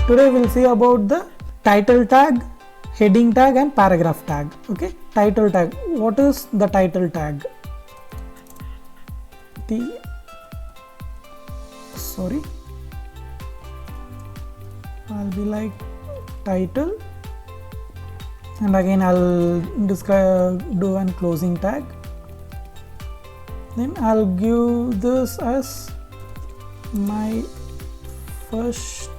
Today we'll see about the title tag, heading tag and paragraph tag. Okay, title tag. What is the title tag? I'll be like title, and again I'll do an closing tag. Then I'll give this as my first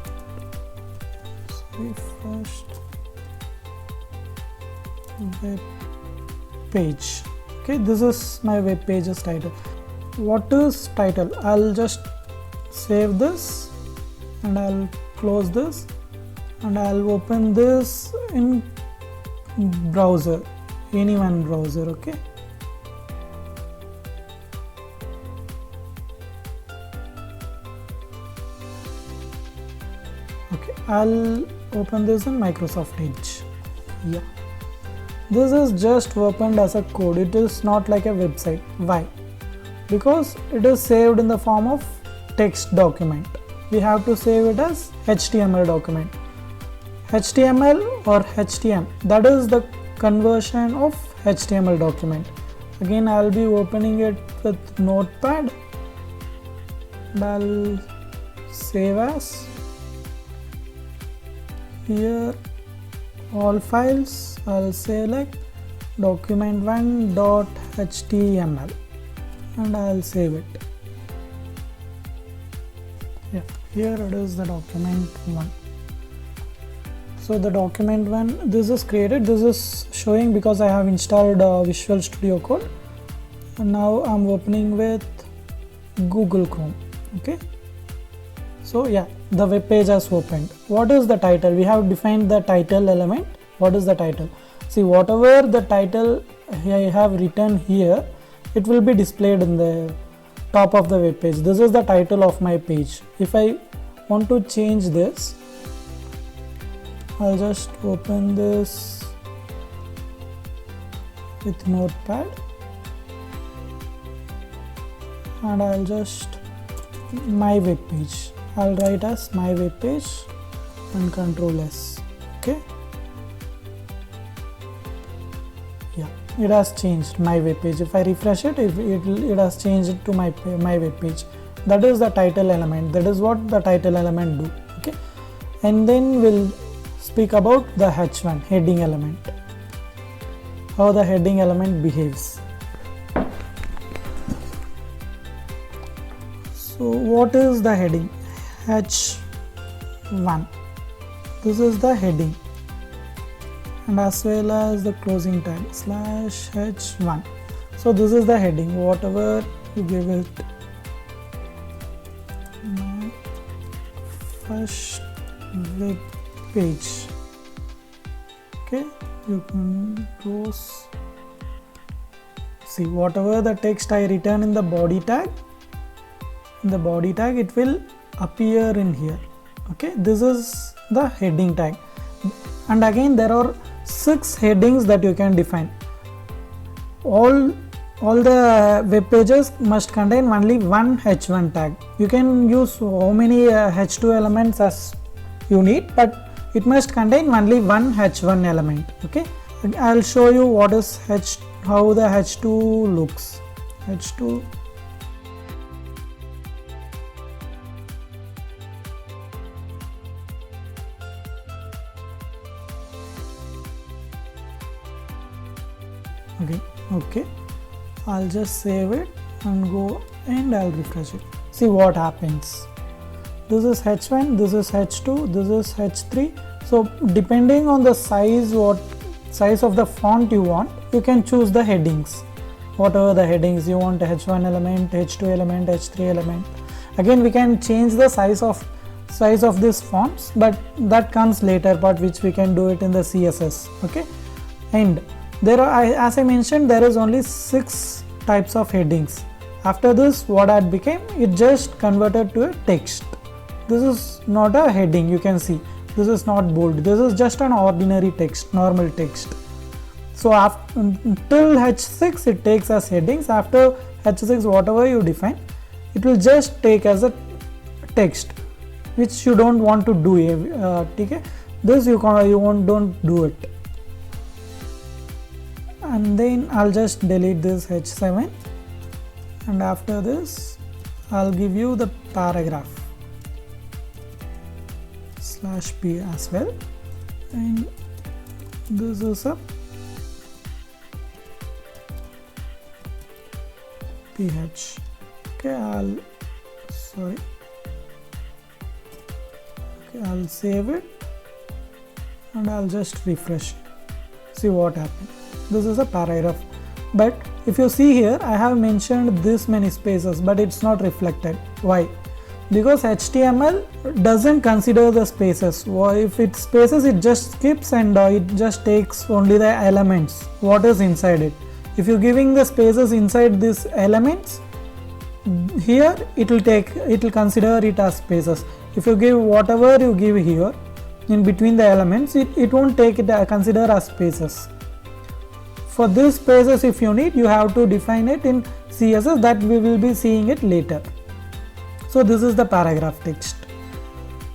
web page. Okay, this is my web page's title. What is title? I'll just save this and I'll close this and I'll open this in browser, any one browser. Okay, I'll open this in Microsoft Edge. Yeah, this is just opened as a code. It is not like a website. Why? Because it is saved in the form of text document. We have to save it as HTML document. HTML or HTML, that is the conversion of HTML document. Again, I'll be opening it with Notepad and I'll save as. Here all files, I'll select document1.html and I'll save it. Yeah, here it is, the document1. So the document1, this is created. This is showing because I have installed Visual Studio Code, and now I'm opening with Google Chrome. Okay, so yeah, the web page has opened. What is the title? We have defined the title element. What is the title? See, whatever the title I have written here, it will be displayed in the top of the web page. This is the title of my page. If I want to change this, I'll just open this with Notepad and I'll just my web page. I'll write as my web page and Control S. Okay, yeah, it has changed my web page. If I refresh it, it has changed to my web page. That is the title element. That is what the title element do. Okay, and then we'll speak about the H1 heading element, how the heading element behaves. So what is the heading? H1, this is the heading, and as well as the closing tag /H1. so this is the heading, whatever you give it. My first web page. Okay, you can close. See, whatever the text I return in the body tag, it will appear in here. Okay, this is the heading tag, and again there are 6 headings that you can define. All the web pages must contain only one H1 tag. You can use how many H2 elements as you need, but it must contain only one H1 element. Okay, I'll show you what is how the H2 looks. H2. Okay, I'll just save it and go and I'll refresh it. See what happens. This is H1, this is H2, this is H3. So depending on the size, what size of the font you want, you can choose the headings. Whatever the headings you want, H1 element, H2 element, H3 element. Again, we can change the size of these fonts, but that comes later part, which we can do it in the CSS. Okay, and there are, as I mentioned, there is only 6 types of headings. After this, what it became, it just converted to a text. This is not a heading. You can see this is not bold. This is just an ordinary text, normal text. So till H6 it takes as headings. After H6, whatever you define, it will just take as a text. which you don't want to do. Okay, this you don't do it. And then I'll just delete this h7, and after this I'll give you the paragraph /p as well, and this is a ph. Okay, I'll save it and I'll just refresh it. See what happened. This is a paragraph, but if you see here, I have mentioned this many spaces, but it's not reflected. Why? Because HTML doesn't consider the spaces. If it's spaces, it just skips and it just takes only the elements, what is inside it. If you're giving the spaces inside these elements, here it will consider it as spaces. If you give whatever you give here in between the elements, it won't take it consider as spaces. For these spaces, if you need, you have to define it in CSS, that we will be seeing it later. So this is the paragraph text.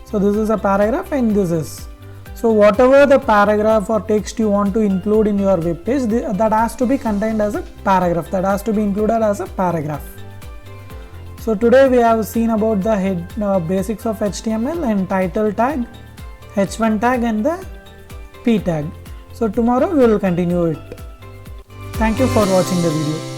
So this is a paragraph, and this is. So whatever the paragraph or text you want to include in your web page, that has to be contained as a paragraph. That has to be included as a paragraph. So today we have seen about the basics of HTML and title tag, h1 tag and the p tag. So tomorrow we will continue it. Thank you for watching the video.